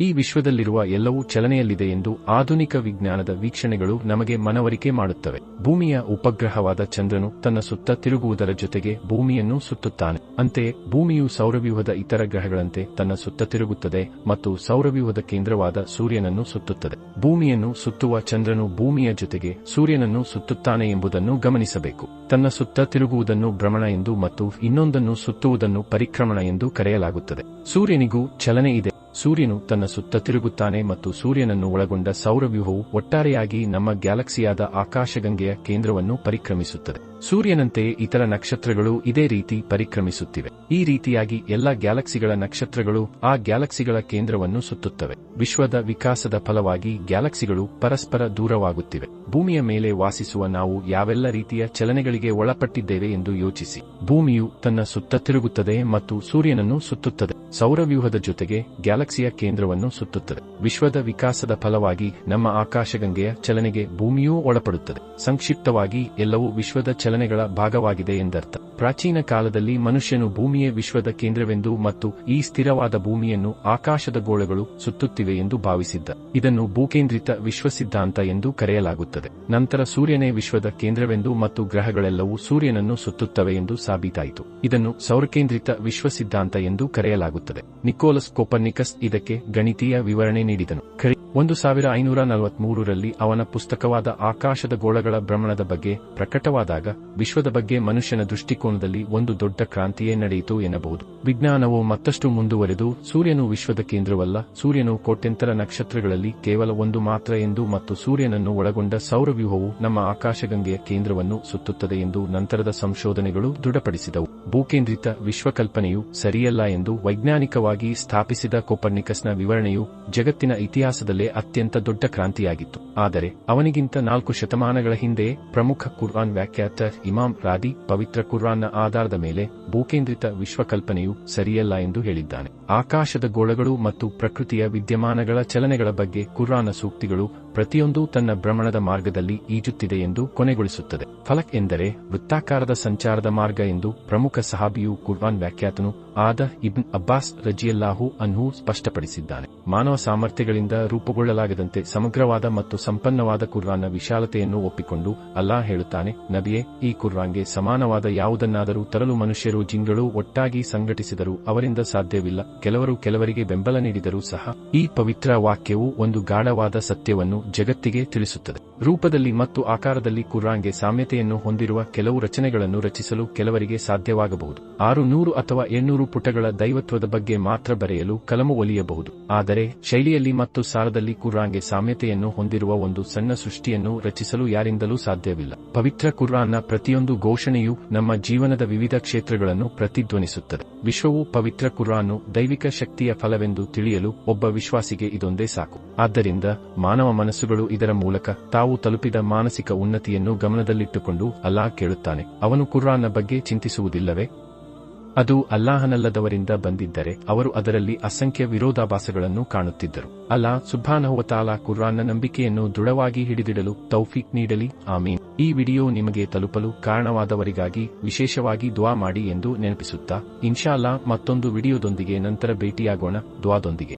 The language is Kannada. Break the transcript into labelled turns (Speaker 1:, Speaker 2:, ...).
Speaker 1: ಈ ವಿಶ್ವದಲ್ಲಿರುವ ಎಲ್ಲವೂ ಚಲನೆಯಲ್ಲಿದೆ ಎಂದು ಆಧುನಿಕ ವಿಜ್ಞಾನದ ವೀಕ್ಷಣೆಗಳು ನಮಗೆ ಮನವರಿಕೆ ಮಾಡುತ್ತವೆ. ಭೂಮಿಯ ಉಪಗ್ರಹವಾದ ಚಂದ್ರನು ತನ್ನ ಸುತ್ತ ತಿರುಗುವುದರ ಜೊತೆಗೆ ಭೂಮಿಯನ್ನು ಸುತ್ತುತ್ತಾನೆ. ಅಂತೆಯೇ ಭೂಮಿಯು ಸೌರವ್ಯೂಹದ ಇತರ ಗ್ರಹಗಳಂತೆ ತನ್ನ ಸುತ್ತ ತಿರುಗುತ್ತದೆ ಮತ್ತು ಸೌರವ್ಯೂಹದ ಕೇಂದ್ರವಾದ ಸೂರ್ಯನನ್ನು ಸುತ್ತುತ್ತದೆ. ಭೂಮಿಯನ್ನು ಸುತ್ತುವ ಚಂದ್ರನು ಭೂಮಿಯ ಜೊತೆಗೆ ಸೂರ್ಯನನ್ನು ಸುತ್ತುತ್ತಾನೆ ಎಂಬುದನ್ನು ಗಮನಿಸಬೇಕು. ತನ್ನ ಸುತ್ತ ತಿರುಗುವುದನ್ನು ಭ್ರಮಣ ಎಂದು ಮತ್ತು ಇನ್ನೊಂದನ್ನು ಸುತ್ತುವುದನ್ನು ಪರಿಕ್ರಮಣ ಎಂದು ಕರೆಯಲಾಗುತ್ತದೆ. ಸೂರ್ಯನಿಗೂ ಚಲನೆ ಇದೆ. ಸೂರ್ಯನು ತನ್ನ ಸುತ್ತ ತಿರುಗುತ್ತಾನೆ ಮತ್ತು ಸೂರ್ಯನನ್ನು ಒಳಗೊಂಡ ಸೌರವ್ಯೂಹವು ಒಟ್ಟಾರೆಯಾಗಿ ನಮ್ಮ ಗ್ಯಾಲಕ್ಸಿಯಾದ ಆಕಾಶಗಂಗೆಯ ಕೇಂದ್ರವನ್ನು ಪರಿಕ್ರಮಿಸುತ್ತದೆ. ಸೂರ್ಯನಂತೆಯೇ ಇತರ ನಕ್ಷತ್ರಗಳು ಇದೇ ರೀತಿ ಪರಿಕ್ರಮಿಸುತ್ತಿವೆ. ಈ ರೀತಿಯಾಗಿ ಎಲ್ಲ ಗ್ಯಾಲಕ್ಸಿಗಳ ನಕ್ಷತ್ರಗಳು ಆ ಗ್ಯಾಲಕ್ಸಿಗಳ ಕೇಂದ್ರವನ್ನು ಸುತ್ತುತ್ತವೆ. ವಿಶ್ವದ ವಿಕಾಸದ ಫಲವಾಗಿ ಗ್ಯಾಲಕ್ಸಿಗಳು ಪರಸ್ಪರ ದೂರವಾಗುತ್ತಿವೆ. ಭೂಮಿಯ ಮೇಲೆ ವಾಸಿಸುವ ನಾವು ಯಾವೆಲ್ಲ ರೀತಿಯ ಚಲನೆಗಳಿಗೆ ಒಳಪಟ್ಟಿದ್ದೇವೆ ಎಂದು ಯೋಚಿಸಿ. ಭೂಮಿಯು ತನ್ನ ಸುತ್ತ ತಿರುಗುತ್ತದೆ ಮತ್ತು ಸೂರ್ಯನನ್ನು ಸುತ್ತುತ್ತದೆ. ಸೌರವ್ಯೂಹದ ಜೊತೆಗೆ ಗ್ಯಾಲಕ್ಸಿಯ ಕೇಂದ್ರವನ್ನು ಸುತ್ತುತ್ತದೆ. ವಿಶ್ವದ ವಿಕಾಸದ ಫಲವಾಗಿ ನಮ್ಮ ಆಕಾಶಗಂಗೆಯ ಚಲನೆಗೆ ಭೂಮಿಯೂ ಒಳಪಡುತ್ತದೆ. ಸಂಕ್ಷಿಪ್ತವಾಗಿ ಎಲ್ಲವೂ ವಿಶ್ವದ ಚಲನೆಗಳ ಭಾಗವಾಗಿದೆ ಎಂದರ್ಥ. ಪ್ರಾಚೀನ ಕಾಲದಲ್ಲಿ ಮನುಷ್ಯನು ಭೂಮಿಯೇ ವಿಶ್ವದ ಕೇಂದ್ರವೆಂದು ಮತ್ತು ಈ ಸ್ಥಿರವಾದ ಭೂಮಿಯನ್ನು ಆಕಾಶದ ಗೋಳಗಳು ಸುತ್ತುತ್ತಿವೆ ಎಂದು ಭಾವಿಸಿದ್ದ. ಇದನ್ನು ಭೂಕೇಂದ್ರಿತ ವಿಶ್ವ ಸಿದ್ಧಾಂತ ಎಂದು ಕರೆಯಲಾಗುತ್ತದೆ. ನಂತರ ಸೂರ್ಯನೇ ವಿಶ್ವದ ಕೇಂದ್ರವೆಂದು ಮತ್ತು ಗ್ರಹಗಳೆಲ್ಲವೂ ಸೂರ್ಯನನ್ನು ಸುತ್ತುತ್ತವೆ ಎಂದು ಸಾಬೀತಾಯಿತು. ಇದನ್ನು ಸೌರಕೇಂದ್ರಿತ ವಿಶ್ವ ಸಿದ್ಧಾಂತ ಎಂದು ಕರೆಯಲಾಗುತ್ತದೆ. ನಿಕೋಲಸ್ ಕೋಪರ್ನಿಕಸ್ ಇದಕ್ಕೆ ಗಣಿತೀಯ ವಿವರಣೆ ನೀಡಿದನು. 1543ರಲ್ಲಿ ಅವನ ಪುಸ್ತಕವಾದ ಆಕಾಶದ ಗೋಳಗಳ ಭ್ರಮಣದ ಬಗ್ಗೆ ಪ್ರಕಟವಾದಾಗ ವಿಶ್ವದ ಬಗ್ಗೆ ಮನುಷ್ಯನ ದೃಷ್ಟಿಕೋನದಲ್ಲಿ ಒಂದು ದೊಡ್ಡ ಕ್ರಾಂತಿಯೇ ನಡೆಯಿತು ಎನ್ನಬಹುದು. ವಿಜ್ಞಾನವು ಮತ್ತಷ್ಟು ಮುಂದುವರೆದು ಸೂರ್ಯನು ವಿಶ್ವದ ಕೇಂದ್ರವಲ್ಲ, ಸೂರ್ಯನು ಕೋಟ್ಯಂತರ ನಕ್ಷತ್ರಗಳಲ್ಲಿ ಕೇವಲ ಒಂದು ಮಾತ್ರ ಎಂದು ಮತ್ತು ಸೂರ್ಯನನ್ನು ಒಳಗೊಂಡ ಸೌರವ್ಯೂಹವು ನಮ್ಮ ಆಕಾಶಗಂಗೆಯ ಕೇಂದ್ರವನ್ನು ಸುತ್ತುತ್ತದೆ ಎಂದು ನಂತರದ ಸಂಶೋಧನೆಗಳು ದೃಢಪಡಿಸಿದವು. ಭೂಕೇಂದ್ರಿತ ವಿಶ್ವಕಲ್ಪನೆಯು ಸರಿಯಲ್ಲ ಎಂದು ವೈಜ್ಞಾನಿಕವಾಗಿ ಸ್ಥಾಪಿಸಿದ ಕೋಪರ್ನಿಕಸ್ನ ವಿವರಣೆಯು ಜಗತ್ತಿನ ಇತಿಹಾಸದಲ್ಲೇ ಅತ್ಯಂತ ದೊಡ್ಡ ಕ್ರಾಂತಿಯಾಗಿತ್ತು. ಆದರೆ ಅವನಿಗಿಂತ 4 ಶತಮಾನಗಳ ಹಿಂದೆ ಪ್ರಮುಖ ಕುರ್ಆನ್ ವ್ಯಾಖ್ಯಾತ ಇಮಾಮ್ ರಾದಿ ಪವಿತ್ರ ಕುರ್ಆನ್ನ ಆಧಾರದ ಮೇಲೆ ಭೂಕೇಂದ್ರಿತ ವಿಶ್ವಕಲ್ಪನೆಯು ಸರಿಯಲ್ಲ ಎಂದು ಹೇಳಿದ್ದಾನೆ. ಆಕಾಶದ ಗೋಳಗಳು ಮತ್ತು ಪ್ರಕೃತಿಯ ವಿದ್ಯಮಾನಗಳ ಚಲನೆಗಳ ಬಗ್ಗೆ ಕುರ್ಆನ್ನ ಸೂಕ್ತಿಗಳು ಪ್ರತಿಯೊಂದೂ ತನ್ನ ಭ್ರಮಣದ ಮಾರ್ಗದಲ್ಲಿ ಈಜುತ್ತಿದೆ ಎಂದು ಕೊನೆಗೊಳಿಸುತ್ತದೆ. ಫಲಕ್ ಎಂದರೆ ವೃತ್ತಾಕಾರದ ಸಂಚಾರದ ಮಾರ್ಗ ಎಂದು ಪ್ರಮುಖ ಸಹಾಬಿಯು ಕುರ್ಆನ್ ವ್ಯಾಖ್ಯಾತನು ಆದ ಇಬ್ನ್ ಅಬ್ಬಾಸ್ ರಜಿಯಲ್ಲಾಹು ಅನ್ಹು ಸ್ಪಷ್ಟಪಡಿಸಿದ್ದಾನೆ. ಮಾನವ ಸಾಮರ್ಥ್ಯಗಳಿಂದ ರೂಪುಗೊಳ್ಳಲಾಗದಂತೆ ಸಮಗ್ರವಾದ ಮತ್ತು ಸಂಪನ್ನವಾದ ಕುರ್ಆನ್ನ ವಿಶಾಲತೆಯನ್ನು ಒಪ್ಪಿಕೊಂಡು ಅಲ್ಲಾಹ್ ಹೇಳುತ್ತಾನೆ, ನಬಿಯೇ, ಈ ಕುರ್ಆನ್ಗೆ ಸಮಾನವಾದ ಯಾವುದನ್ನಾದರೂ ತರಲು ಮನುಷ್ಯರು ಜಿನ್ಗಳು ಒಟ್ಟಾಗಿ ಸಂಘಟಿಸಿದರೂ ಅವರಿಂದ ಸಾಧ್ಯವಿಲ್ಲ. ಕೆಲವರು ಕೆಲವರಿಗೆ ಬೆಂಬಲ ನೀಡಿದರೂ ಸಹ ಈ ಪವಿತ್ರ ವಾಕ್ಯವು ಒಂದು ಗಾಢವಾದ ಸತ್ಯವನ್ನು ಜಗತ್ತಿಗೆ ತಿಳಿಸುತ್ತದೆ. ರೂಪದಲ್ಲಿ ಮತ್ತು ಆಕಾರದಲ್ಲಿ ಕುರ್ಆನ್ಗೆ ಸಾಮ್ಯತೆಯನ್ನು ಹೊಂದಿರುವ ಕೆಲವು ರಚನೆಗಳನ್ನು ರಚಿಸಲು ಕೆಲವರಿಗೆ ಸಾಧ್ಯವಾಗಬಹುದು. 600 ಅಥವಾ 800 ಪುಟಗಳ ದೈವತ್ವದ ಬಗ್ಗೆ ಮಾತ್ರ ಬರೆಯಲು ಕಲಮು ಒಲಿಯಬಹುದು. ಆದರೆ ಶೈಲಿಯಲ್ಲಿ ಮತ್ತು ಸಾರದಲ್ಲಿ ಕುರ್ಆನ್ಗೆ ಸಾಮ್ಯತೆಯನ್ನು ಹೊಂದಿರುವ ಒಂದು ಸಣ್ಣ ಸೃಷ್ಟಿಯನ್ನು ರಚಿಸಲು ಯಾರಿಂದಲೂ ಸಾಧ್ಯವಿಲ್ಲ. ಪವಿತ್ರ ಕುರ್ಆನ್ನ ಪ್ರತಿಯೊಂದು ಘೋಷಣೆಯು ನಮ್ಮ ಜೀವನದ ವಿವಿಧ ಕ್ಷೇತ್ರಗಳನ್ನು ಪ್ರತಿಧ್ವನಿಸುತ್ತದೆ. ವಿಶ್ವವು ಪವಿತ್ರ ಕುರ್ಆನ್ನು ದೈವಿಕ ಶಕ್ತಿಯ ಫಲವೆಂದು ತಿಳಿಯಲು ಒಬ್ಬ ವಿಶ್ವಾಸಿಗೆ ಇದೊಂದೇ ಸಾಕು. ಆದ್ದರಿಂದ ಮಾನವ ಮನಸ್ಸುಗಳು ಇದರ ಮೂಲಕ ತಾವು ತಲುಪಿದ ಮಾನಸಿಕ ಉನ್ನತಿಯನ್ನು ಗಮನದಲ್ಲಿಟ್ಟುಕೊಂಡು ಅಲ್ಲಾಹ್ ಕೇಳುತ್ತಾನೆ, ಅವನು ಕುರ್ಆನ್ನ ಬಗ್ಗೆ ಚಿಂತಿಸುವುದಿಲ್ಲವೇ? ಅದು ಅಲ್ಲಾಹನಲ್ಲದವರಿಂದ ಬಂದಿದ್ದರೆ ಅವರು ಅದರಲ್ಲಿ ಅಸಂಖ್ಯ ವಿರೋಧಾಭಾಸಗಳನ್ನು ಕಾಣುತ್ತಿದ್ದರು. ಅಲ್ಲಾಹ್ ಸುಬ್ಹಾನಹು ವ ತಆಲಾ ಕುರ್ಆನ್ನ ನಂಬಿಕೆಯನ್ನು ದೃಢವಾಗಿ ಹಿಡಿದಿಡಲು ತೌಫೀಕ್ ನೀಡಲಿ. ಆಮೀನ್. ಈ ವಿಡಿಯೋ ನಿಮಗೆ ತಲುಪಲು ಕಾರಣವಾದವರಿಗಾಗಿ ವಿಶೇಷವಾಗಿ ದುಆ ಮಾಡಿ ಎಂದು ನೆನಪಿಸುತ್ತಾ, ಇನ್ಶಾ ಅಲ್ಲಾಹ್ ಮತ್ತೊಂದು ವಿಡಿಯೋದೊಂದಿಗೆ ನಂತರ ಭೇಟಿಯಾಗೋಣ. ದುಆದೊಂದಿಗೆ.